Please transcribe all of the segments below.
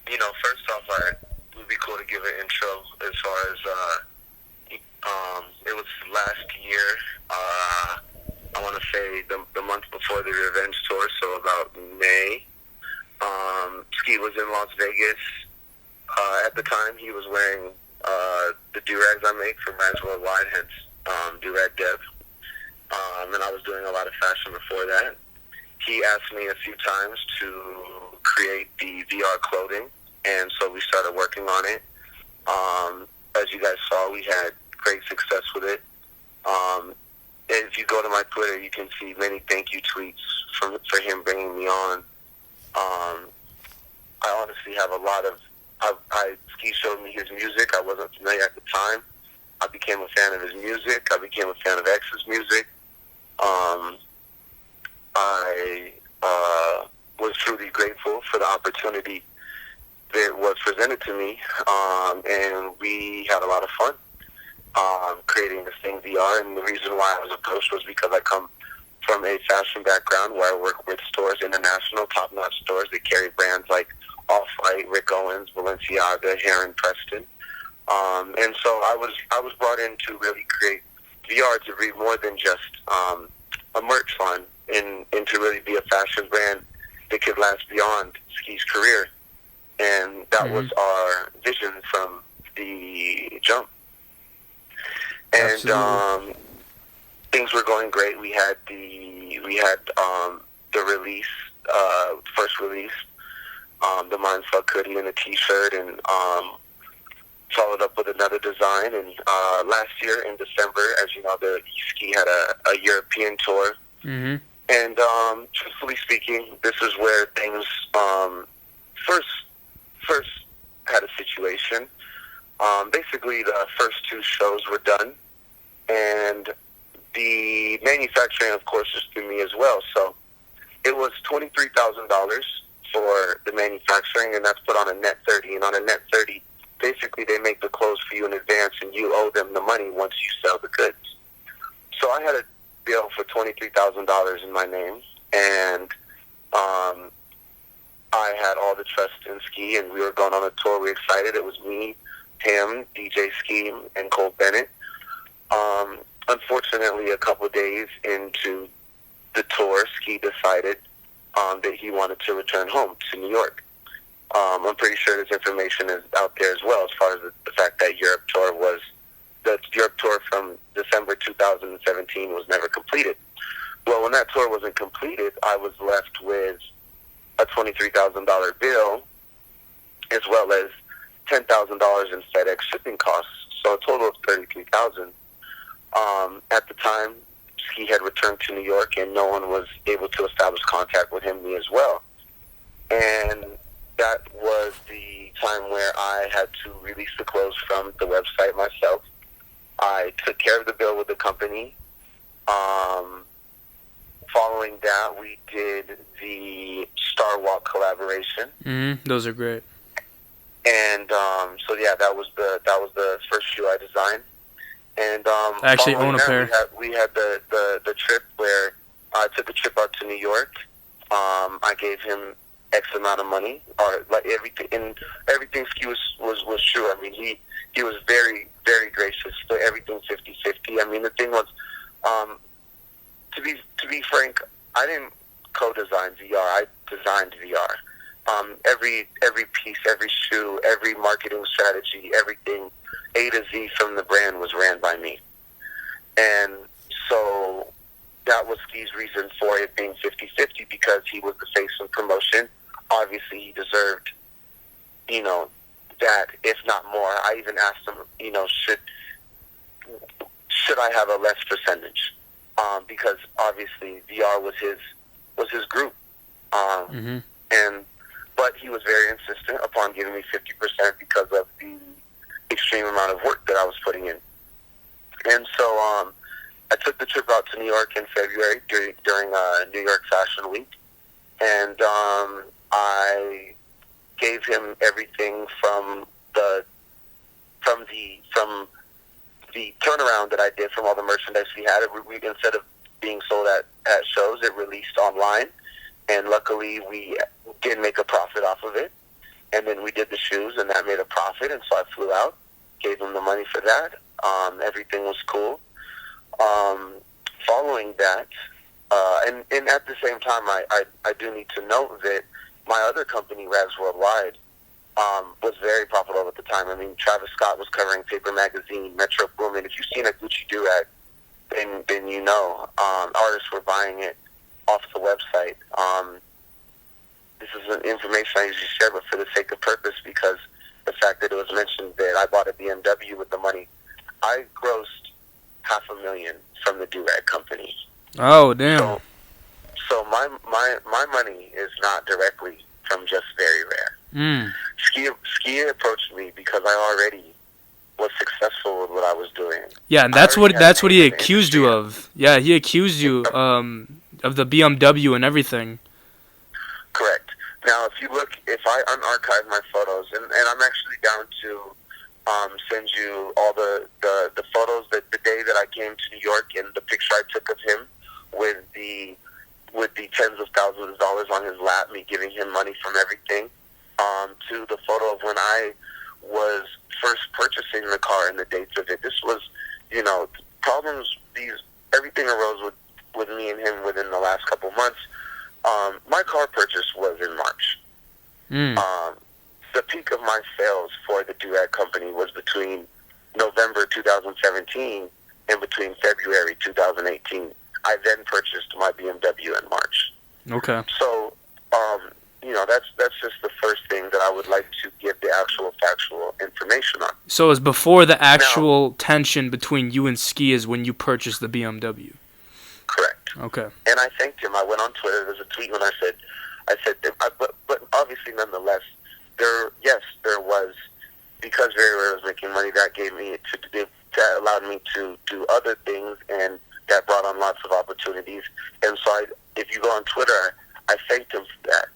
First off, it would be cool to give an intro as far as it was last year. I want to say the month before the Revenge tour, so about May. Ski was in Las Vegas. At the time, he was wearing the durags I make for brands worldwide, hence Durag Dev. And I was doing a lot of fashion before that. He asked me a few times to create the VR clothing, and so we started working on it. As you guys saw, we had great success with it. If you go to my Twitter, you can see many thank you tweets for him bringing me on. I honestly have a lot of. Ski showed me his music. I wasn't familiar at the time. I became a fan of his music. I became a fan of X's music. I was truly grateful for the opportunity that was presented to me, and we had a lot of fun creating this thing VR. And the reason why I was approached was because I come from a fashion background where I work with stores, international top-notch stores that carry brands like Off-White, Rick Owens, Balenciaga, Heron, Preston. And so I was brought in to really create VR to be more than just a merch line, and to really be a fashion brand that could last beyond Ski's career. And that was our vision from the jump. And things were going great. We had the release, first release, the Mindfuck hoodie and a T-shirt, and followed up with another design. And last year in December, as you know, the Ski had a European tour. Mm-hmm. And truthfully speaking, this is where things first had a situation. Basically, the first two shows were done, and the manufacturing, of course, is through me as well. So it was $23,000 for the manufacturing, and that's put on a net 30. And on a net 30, basically they make the clothes for you in advance, and you owe them the money once you sell the goods. So I had a bill for $23,000 in my name, and I had all the trust in Ski, and we were going on a tour. We were excited. It was me, him, DJ Ski, and Cole Bennett. Unfortunately, a couple days into the tour, Ski decided that he wanted to return home to New York. I'm pretty sure this information is out there as well, as far as the fact that the Europe tour from December 2017 was never completed. Well, when that tour wasn't completed, I was left with a $23,000 bill, as well as $10,000 in FedEx shipping costs, so a total of $33,000. At the time, Ski had returned to New York, and no one was able to establish contact with him, me as well. And that was the time where I had to release the clothes from the website myself. I took care of the bill with the company. Following that, we did the Star Walk collaboration. Those are great. And so yeah, that was the first shoe I designed. And I actually own a pair. We had the trip where I took a trip out to New York. I gave him X amount of money, or like everything Ski was true. I mean, he was very, very gracious. So everything 50-50. I mean, the thing was, to be frank, I didn't co-design VR. I designed VR. Every piece, every shoe, every marketing strategy, everything A to Z from the brand was ran by me. And so that was Ski's reason for it being 50-50, because he was the face of promotion. Obviously, he deserved, that, if not more. I even asked him, should I have a less percentage? Because obviously VR was his group. But he was very insistent upon giving me 50% because of the extreme amount of work that I was putting in. And so I took the trip out to New York in February during New York Fashion Week, and I gave him everything from the turnaround that I did from all the merchandise we had. We instead of being sold at shows, it released online, and luckily we did make a profit off of it. And then we did the shoes, and that made a profit, and so I flew out, gave him the money for that. Everything was cool. Following that, and at the same time, I do need to note that my other company, Rags Worldwide, was very profitable at the time. I mean, Travis Scott was covering Paper Magazine, Metro Boomin. If you've seen a Gucci Durag, then you know. Artists were buying it off the website. This is an information I usually share, but for the sake of purpose, because the fact that it was mentioned that I bought a BMW with the money, I grossed $500,000 from the Durag company. Oh, damn. So my money is not directly from just Veryrare. Ski approached me because I already was successful with what I was doing. Yeah, and that's what he accused you of. Yeah, he accused you of the BMW and everything. Correct. Now, if I unarchive my photos, and I'm actually down to send you all the photos that the day that I came to New York and the picture I took of him with the tens of thousands of dollars on his lap, me giving him money from everything, to the photo of when I was first purchasing the car and the dates of it. This was, problems. Everything arose with me and him within the last couple months. My car purchase was in March. The peak of my sales for the Durag company was between November 2017 and between February 2018. I then purchased my BMW in March. Okay. So, that's just the first thing that I would like to give the actual factual information on. So it was before the actual tension between you and Ski is when you purchased the BMW. Correct. Okay. And I thanked him. I went on Twitter. There's a tweet when I said, but obviously nonetheless, there was, because Veryrare was making money, that gave me that allowed me to do other things, and that brought on lots of opportunities. And so if you go on Twitter, I thanked him for that.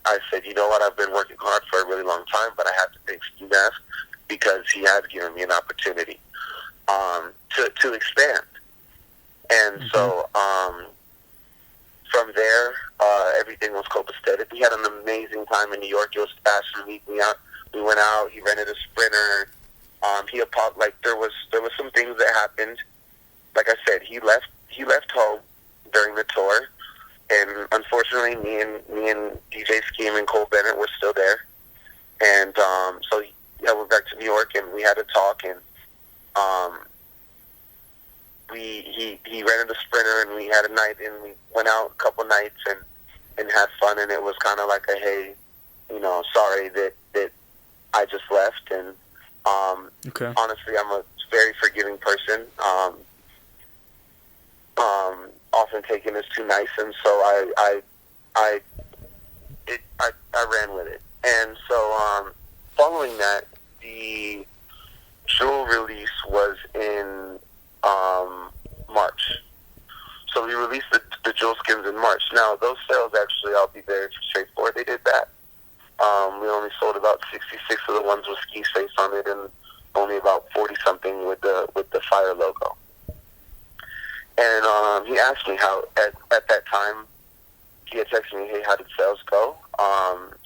I said, you know what, I've been working hard for a really long time, but I have to thank Ski Mask because he has given me an opportunity to expand. And so from there, everything was copacetic. We had an amazing time in New York. It was Fashion Week. We went out. He rented a Sprinter. There was some things that happened. Like I said, he left home during the tour, and unfortunately, me and DJ Scheme and Cole Bennett were still there. And so I went back to New York, and we had a talk, and he rented a Sprinter, and we had a night, and we went out a couple nights and had fun, and it was kind of like a, hey, sorry that I just left, and okay. Honestly, I'm a very forgiving person. Often taken as too nice, and so I ran with it. And so following that, the jewel release was in March. So we released the jewel skins in March. Now, those sales, actually, I'll be very straightforward, they did that. We only sold about 66 of the ones with Ski's face on it, and only about 40-something with the Fire logo. And he asked me how, at that time, he had texted me, hey, how did sales go?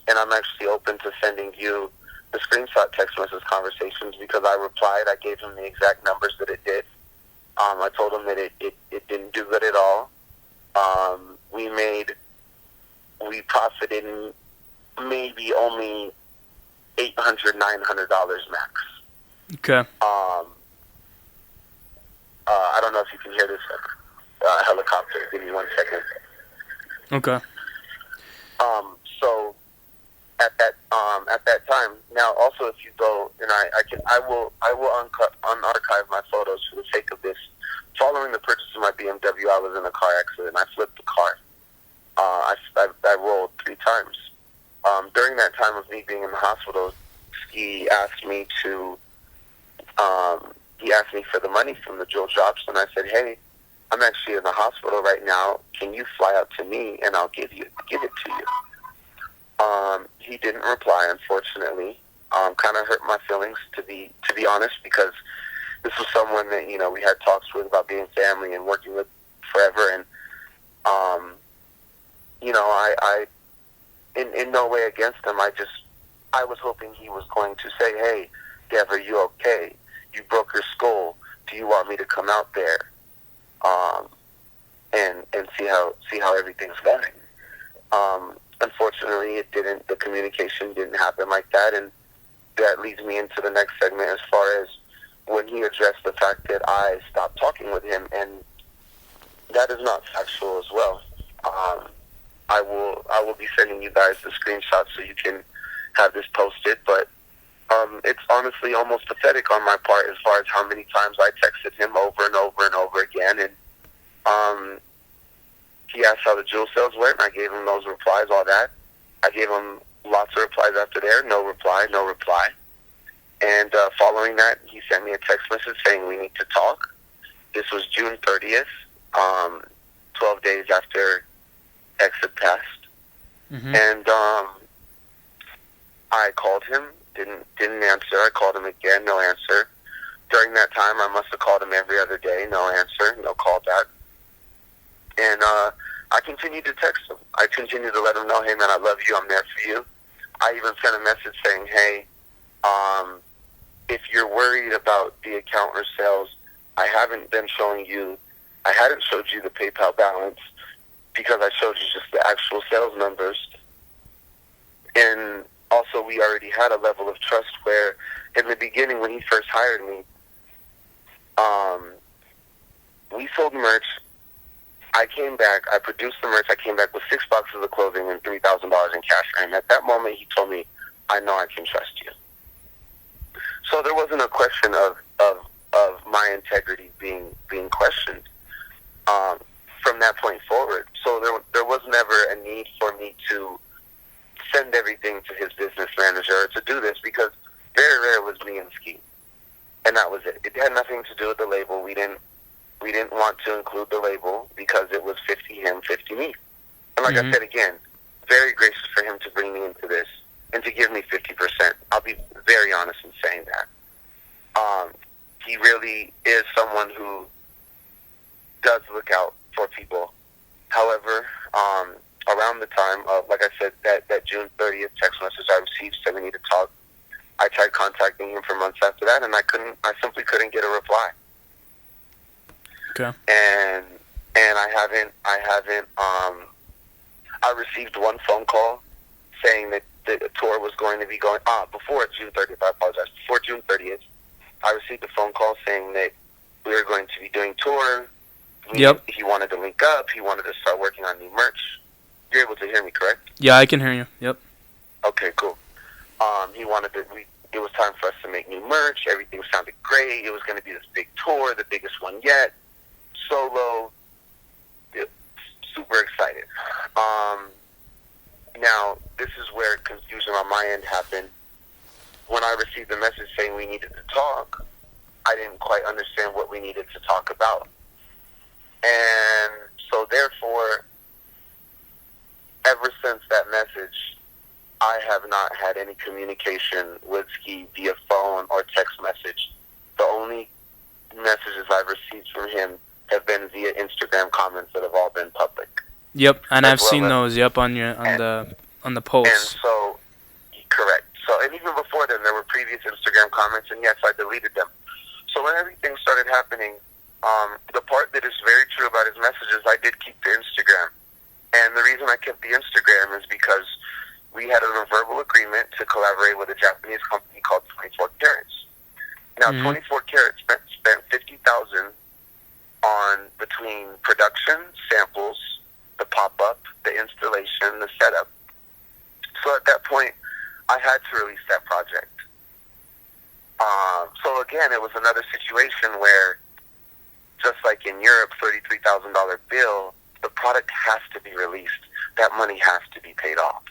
And I'm actually open to sending you the screenshot text message conversations, because I replied. I gave him the exact numbers that it did. I told him that it didn't do good at all. We profited maybe only $800, $900 max. Okay. I don't know if you can hear this helicopter. Give me 1 second. Okay. So at that time, now also, if you go, and I will unarchive my photos for the sake of this. Following the purchase of my BMW, I was in a car accident. I flipped the car. I rolled 3 times. During that time of me being in the hospital, he asked me for the money from the jewel drops, and I said, hey, I'm actually in the hospital right now. Can you fly out to me, and I'll give it to you? He didn't reply, unfortunately. Kind of hurt my feelings, to be honest, because this was someone that, we had talks with about being family and working with forever, and I in no way against him. I I was hoping he was going to say, "Hey, Dev, are you okay? You broke your skull. Do you want me to come out there and see how everything's going?" Unfortunately, it didn't. The communication didn't happen like that, and that leads me into the next segment as far as when he addressed the fact that I stopped talking with him, and that is not factual as well. I will be sending you guys the screenshot so you can have this posted, but it's honestly almost pathetic on my part as far as how many times I texted him over and over and over again, and he asked how the jewel sales went, and I gave him those replies, all that. I gave him lots of replies after there, no reply, no reply. And following that, he sent me a text message saying we need to talk. This was June 30th, 12 days after X had passed. Mm-hmm. And I called him, didn't answer. I called him again, no answer. During that time, I must have called him every other day, no answer, no call back. And I continued to text him. I continued to let him know, "Hey man, I love you, I'm there for you." I even sent a message saying, "Hey, if you're worried about the account or sales, I hadn't showed you the PayPal balance because I showed you just the actual sales numbers. And also, we already had a level of trust where in the beginning when he first hired me, we sold merch. I came back, I produced the merch, I came back with 6 boxes of clothing and $3,000 in cash. And at that moment, he told me, "I know I can trust you." So there wasn't a question of my integrity being questioned from that point forward. So there was never a need for me to send everything to his business manager to do this because Veryrare was me and Ski, and that was it. It had nothing to do with the label. We didn't want to include the label because it was 50 him, 50 me. And like I said again, very gracious for him to bring me into this and to give me 50%. I'll be very honest in saying that. He really is someone who does look out for people. However, around the time of, like I said, that June 30th text message I received saying we need to talk, I tried contacting him for months after that, and I simply couldn't get a reply. Okay. And I received one phone call saying that the tour was going to be going, before June 30th, I apologize, before June 30th, I received a phone call saying that we were going to be doing tour. He wanted to link up, he wanted to start working on new merch. You're able to hear me, correct? Yeah, I can hear you, yep. Okay, cool. It was time for us to make new merch, everything sounded great, it was going to be this big tour, the biggest one yet, solo, super excited. Now, this is where confusion on my end happened. When I received the message saying we needed to talk, I didn't quite understand what we needed to talk about. And so therefore, ever since that message, I have not had any communication with Ski via phone or text message. The only messages I've received from him have been via Instagram comments that have all been public. Yep, and I've seen those. Yep, on the posts. And so, correct. So, and even before then, there were previous Instagram comments, and yes, I deleted them. So when everything started happening, the part that is very true about his messages, I did keep the Instagram. And the reason I kept the Instagram is because we had a verbal agreement to collaborate with a Japanese company called 24 Carats. Now, 24 Carats spent $50,000 on between production, samples, the pop-up, the installation, the setup. So at that point, I had to release that project. So again, it was another situation where, just like in Europe, $33,000 bill, the product has to be released. That money has to be paid off.